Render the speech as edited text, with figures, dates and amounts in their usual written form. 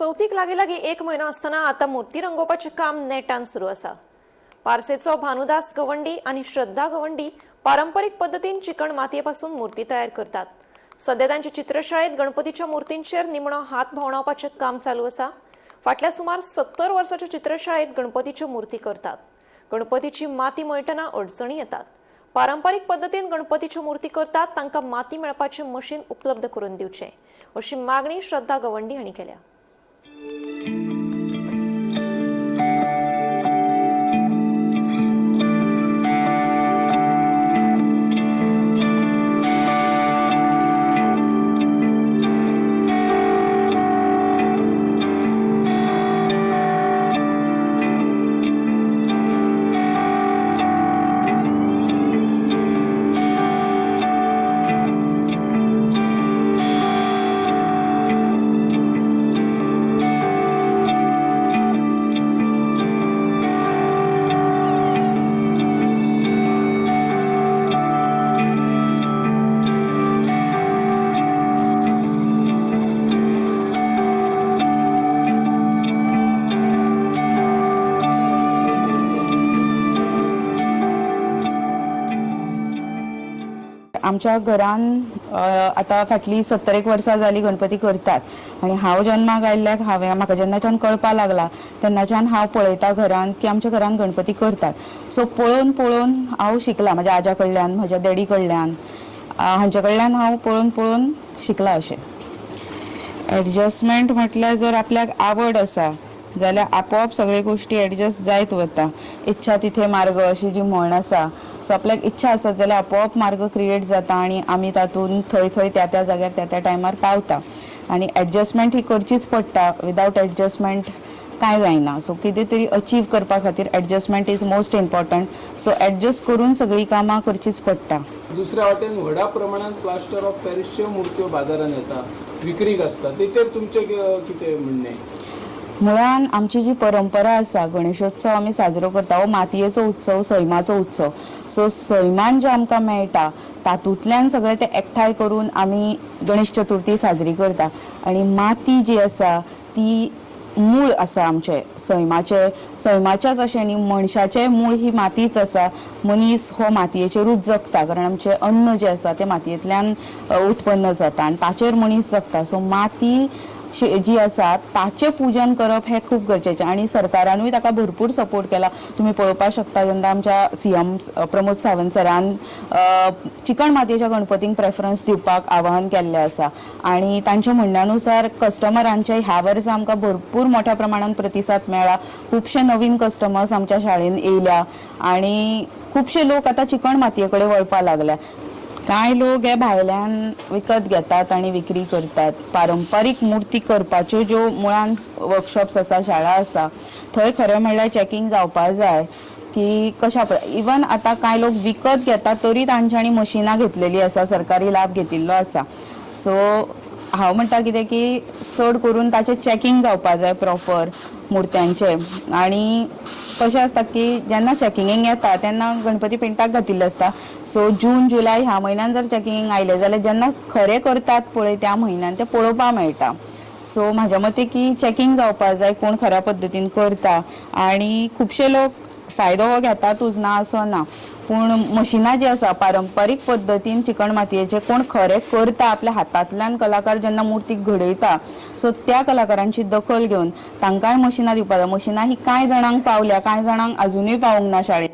चौथीक लागी लागी एक महिना असताना आता मूर्ती रंगोवपाचें काम नेटान सुरू आसा। पारसेचो भानुदास गवंडी आणि श्रद्धा गवंडी पारंपरिक पद्धतीन चिकण मातयेपासून मूर्ती तयार करतात। सध्या तांच्या चित्रशाळेत गणपतीच्या मूर्तींचेर निमणो हात भोंवडावपाचें काम चालू आसा। फाटल्या सुमार 70 वर्सांच्या चित्रशाळेत गणपतीच्यो मूर्ती करतात। गणपतीची माती मळटना अडचणी येतात। पारंपरिक पद्धतीन गणपतीच्यो मूर्ती करतात तांकां माती मेळपाचें मशीन उपलब्ध करून दिवचें अशी मागणी श्रद्धा गवंडी हांणी केल्या। आमच्या घरान आता फाटली 70 वर्सां जाली गणपती करतात आणि हांव जन्माक आयिल्ल्याक म्हाका जेन्नाच्यान कळपा लागला तेन्नाच्यान हांव पळयता घरान की आमच्या घरान गणपती करतात। सो पळोवन पळोवन हांव शिकला, म्हाज्या आज्या कडल्यान, म्हज्या डॅडी कडल्यान, हांचे कडल्यान हांव पळोवन पळोवन शिकला। अशें एडजस्टमेंट म्हटल्यार जर आपल्याक आवड आसा जाल्यार आपोआप सगळे गोष्टी एडजस्ट जायत वता। इच्छा तिथे मार्ग अशी जी म्हण आसा, सो आपल्याक इच्छा आसत जाल्यार आपोआप मार्ग क्रिएट जाता आणि आमी तातून थंय थंय त्या त्या जाग्यार त्या त्या टायमार पावता। आणि एडजस्टमेंट ही करचीच पडटा, विदाउट एडजस्टमेंट काय जायना। सो कितें तरी अचीव करपा खातीर adjustment is most important. So adjust करून सगळी कामां करचीच पडटा। दुसऱ्या वाटेन व्हडा प्रमाणात प्लास्टर ऑफ पॅरिसच्यो मूर्त्यो बाजारात येता, विक्रीक आसता, तेचेर तुमचें कितें म्हणणें? मुळान आमची जी परंपरा आसा, गणेशोत्सव आमी साजरो करता, हो मातयेचो उत्सव, सैमाचो उत्सव। सो सैमान जे आमकां मेळटा तातूंतल्यान सगळे ते एकठांय करून आमी गणेश चतुर्थी साजरी करता। आणि माती जी आसा ती मूळ आसा आमचे सैमाच्याच अशें न्ही, मनशाचें मूळ ही मातीच आसा। मनीस हो मातयेचेरूच जगता, कारण आमचें अन्न जें आसा तें मातयेंतल्यान उत्पन्न जाता आणि ताचेर मनीस जगता। सो माती जी आसा ताचें पूजन करप हें खूब गरजेचें आणि सरकारानूय ताका भरपूर सपोर्ट केला। तुम्ही पळोवपाक शकता जेन्ना आमच्या सीएम प्रमोद सावंत सरान चिकण मातयेच्या गणपतींक प्रेफरन्स दिवपाक आवाहन केल्लें आसा आणि तांच्या म्हणण्यानुसार कस्टमरांचे ह्या वर्सा आमकां भरपूर मोठ्या प्रमाणात प्रतिसाद मेळ्ळा। खुबशे नवीन कस्टमर्स आमच्या शाळेन येयल्या आणि खुबशे लोक आतां चिकण मातये कडेन वळपा लागल्या। कांय लोक हे भायल्यान विकत घेतात आणि विक्री करतात। पारंपरीक मूर्ती करपाच्यो ज्यो मुळान वर्कशॉप्स आसा, शाळा आसा, थंय खरें म्हणल्यार चॅकिंग जावपा जाय की कशा इवन आतां कांय लोक विकत घेतात तरी तांच्यांनी मशिनां घेतलेली आसा, सरकारी लाभ घेतिल्लो आसा। सो हांव म्हणटा कितें की चड करून ताचें चॅकिंग जावपा जाय प्रॉपर मुर्त्यांचे। आणि कशें आसता की जेन्ना चॅकिंगेक येता तेन्ना गणपती पेंटाक घातिल्ले आसता। सो जून जुलय ह्या म्हयन्यान जर चॅकिंगेक आयले जाल्यार जेन्ना खरें करतात पळय त्या म्हयन्यान ते पळोवपाक मेळटा। सो म्हाज्या मते की चॅकिंग जावपा जाय कोण खऱ्या पद्दतीन करता। आणि खुबशे लोक फायदो हो घेतातूच ना असो ना, पूण मशिनां जी आसा पारंपरीक पद्दतीन चिकण मातयेचे कोण खरें करता आपल्या हातांतल्यान, कलाकार जेन्ना मुर्ती घडयता, सो त्या कलाकारांची दखल घेवन तांकांय मशिनां दिवपा जाय। मशिनां ही कांय जाणांक पावल्या, कांय जाणांक अजुनूय पावूंक ना शाळेंत।